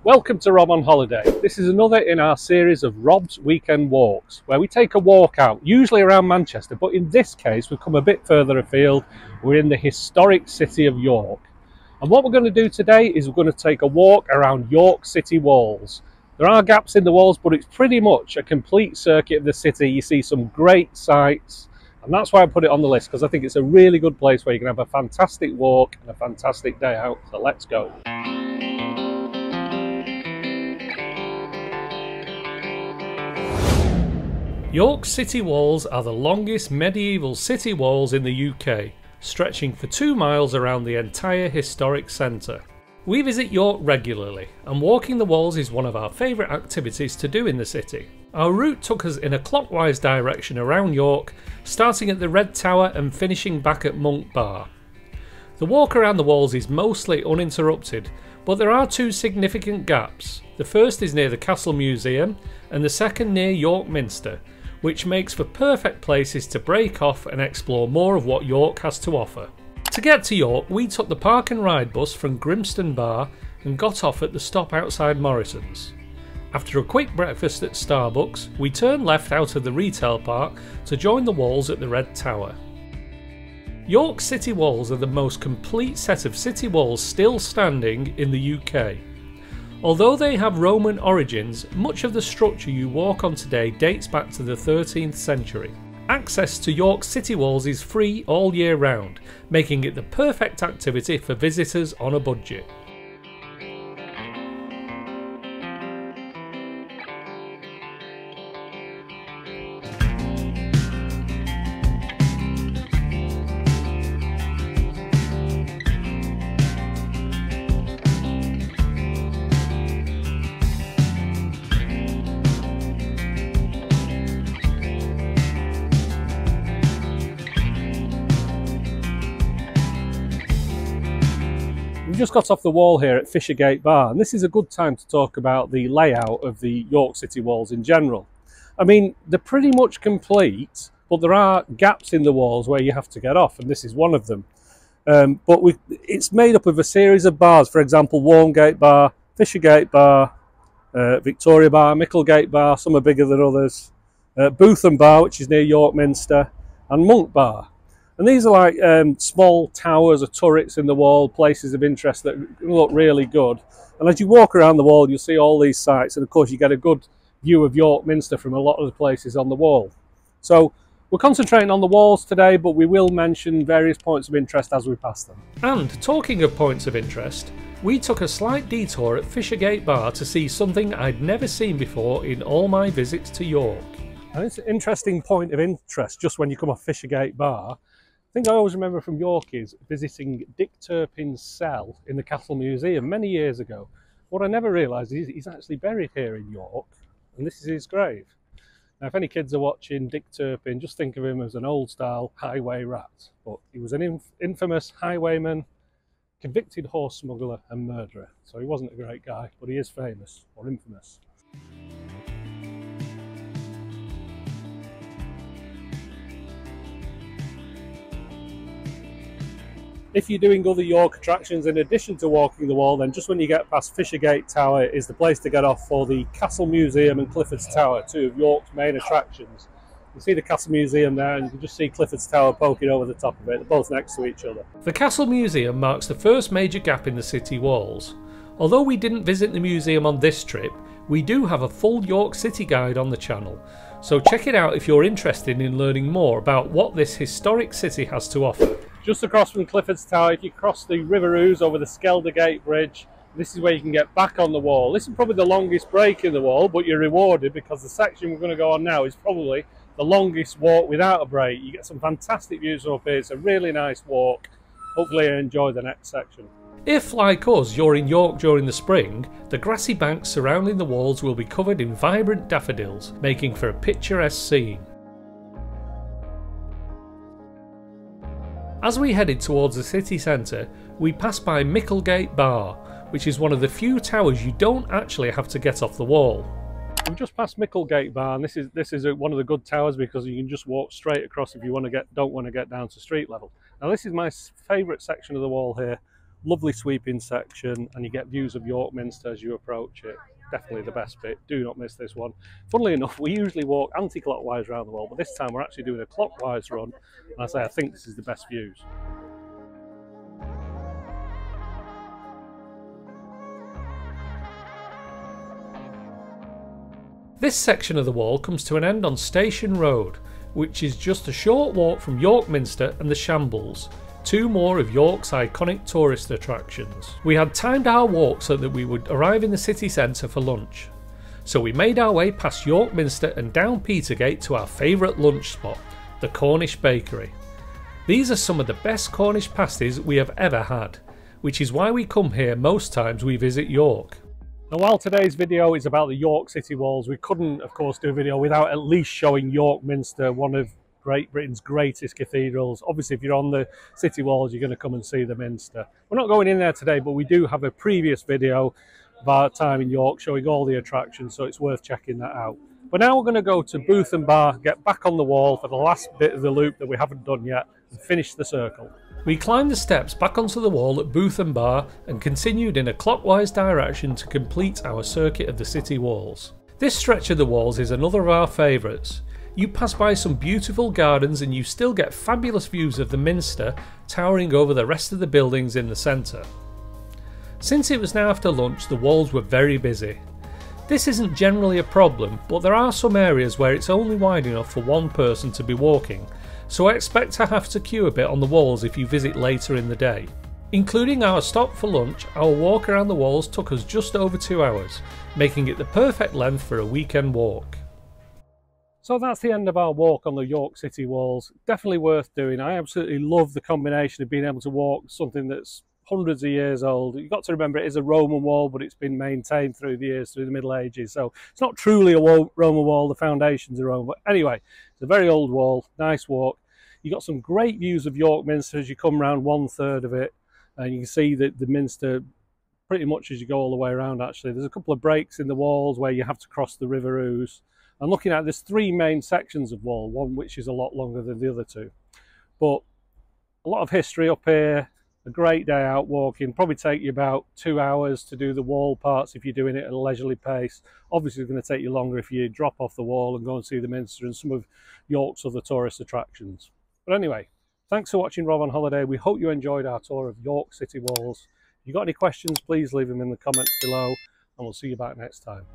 Welcome to Rob on Holiday. This is another in our series of Rob's Weekend Walks, where we take a walk out, usually around Manchester, but in this case we've come a bit further afield. We're in the historic city of York. And what we're going to do today is we're going to take a walk around York city walls. There are gaps in the walls, but it's pretty much a complete circuit of the city. You see some great sights, and that's why I put it on the list, because I think it's a really good place where you can have a fantastic walk and a fantastic day out. So let's go. York city walls are the longest medieval city walls in the UK, stretching for 2 miles around the entire historic centre. We visit York regularly, and walking the walls is one of our favourite activities to do in the city. Our route took us in a clockwise direction around York, starting at the Red Tower and finishing back at Monk Bar. The walk around the walls is mostly uninterrupted, but there are 2 significant gaps. The first is near the Castle Museum, and the second near York Minster, which makes for perfect places to break off and explore more of what York has to offer. To get to York, we took the park and ride bus from Grimston Bar and got off at the stop outside Morrison's. After a quick breakfast at Starbucks, we turned left out of the retail park to join the walls at the Red Tower. York city walls are the most complete set of city walls still standing in the UK. Although they have Roman origins, much of the structure you walk on today dates back to the 13th century. Access to York city walls is free all year round, making it the perfect activity for visitors on a budget. We've just got off the wall here at Fishergate Bar, and this is a good time to talk about the layout of the York city walls in general. I mean, they're pretty much complete, but there are gaps in the walls where you have to get off, and this is one of them. It's made up of a series of bars, for example, Warmgate Bar, Fishergate Bar, Victoria Bar, Micklegate Bar, some are bigger than others, Bootham Bar, which is near York Minster, and Monk Bar. And these are like small towers or turrets in the wall, places of interest that look really good. And as you walk around the wall, you'll see all these sites. And of course, you get a good view of York Minster from a lot of the places on the wall. So we're concentrating on the walls today, but we will mention various points of interest as we pass them. And talking of points of interest, we took a slight detour at Fishergate Bar to see something I'd never seen before in all my visits to York. And it's an interesting point of interest just when you come off Fishergate Bar. I think I always remember from York is visiting Dick Turpin's cell in the Castle Museum many years ago. What I never realised is he's actually buried here in York, and this is his grave. Now, if any kids are watching Dick Turpin, just think of him as an old-style highway rat. But he was an infamous highwayman, convicted horse smuggler and murderer. So he wasn't a great guy, but he is famous, or infamous. If you're doing other York attractions in addition to walking the wall, then just when you get past Fishergate Tower is the place to get off for the Castle Museum and Clifford's Tower, 2 of York's main attractions. You see the Castle Museum there, and you can just see Clifford's Tower poking over the top of it. They're both next to each other. The Castle Museum marks the first major gap in the city walls. Although we didn't visit the museum on this trip, we do have a full York City guide on the channel, so check it out if you're interested in learning more about what this historic city has to offer. Just across from Clifford's Tower, if you cross the River Ouse over the Skeldergate Bridge, this is where you can get back on the wall. This is probably the longest break in the wall, but you're rewarded because the section we're going to go on now is probably the longest walk without a break. You get some fantastic views up here. It's a really nice walk. Hopefully you enjoy the next section. If, like us, you're in York during the spring, the grassy banks surrounding the walls will be covered in vibrant daffodils, making for a picturesque scene. As we headed towards the city centre, we passed by Micklegate Bar, which is one of the few towers you don't actually have to get off the wall. We've just passed Micklegate Bar, and this is one of the good towers because you can just walk straight across if you don't want to get down to street level. Now this is my favourite section of the wall here, Lovely sweeping section, and you get views of York Minster as you approach it. Definitely the best bit. Do not miss this one. Funnily enough, we usually walk anti-clockwise around the wall, but this time we're actually doing a clockwise run, and I think this is the best views. This section of the wall comes to an end on Station Road, which is just a short walk from York Minster and the Shambles, two more of York's iconic tourist attractions. We had timed our walk so that we would arrive in the city centre for lunch. So we made our way past York Minster and down Petergate to our favourite lunch spot, the Cornish Bakery. These are some of the best Cornish pasties we have ever had, which is why we come here most times we visit York. Now, while today's video is about the York City Walls, we couldn't, of course, do a video without at least showing York Minster, one of Great Britain's greatest cathedrals. Obviously, if you're on the city walls, you're going to come and see the Minster. We're not going in there today, but we do have a previous video of our time in York showing all the attractions, so it's worth checking that out. But now we're going to go to Booth and Bar, get back on the wall for the last bit of the loop that we haven't done yet, and finish the circle. We climbed the steps back onto the wall at Booth and Bar and continued in a clockwise direction to complete our circuit of the city walls. This stretch of the walls is another of our favourites. You pass by some beautiful gardens and you still get fabulous views of the Minster towering over the rest of the buildings in the centre. Since it was now after lunch, the walls were very busy. This isn't generally a problem, but there are some areas where it's only wide enough for one person to be walking, so I expect to have to queue a bit on the walls if you visit later in the day. Including our stop for lunch, our walk around the walls took us just over 2 hours, making it the perfect length for a weekend walk. So that's the end of our walk on the York City Walls. Definitely worth doing. I absolutely love the combination of being able to walk something that's hundreds of years old. You've got to remember it is a Roman wall, but it's been maintained through the years, through the Middle Ages. So it's not truly a Roman wall, the foundations are Roman. But anyway, it's a very old wall, nice walk. You've got some great views of York Minster as you come around 1/3 of it. And you can see that the Minster pretty much as you go all the way around actually. There's a couple of breaks in the walls where you have to cross the River Ouse. And looking at, there's 3 main sections of wall, one which is a lot longer than the other 2. But a lot of history up here, a great day out walking, probably take you about 2 hours to do the wall parts if you're doing it at a leisurely pace. Obviously it's going to take you longer if you drop off the wall and go and see the Minster and some of York's other tourist attractions. But anyway, thanks for watching Rob on Holiday. We hope you enjoyed our tour of York City Walls. If you've got any questions, please leave them in the comments below and we'll see you back next time.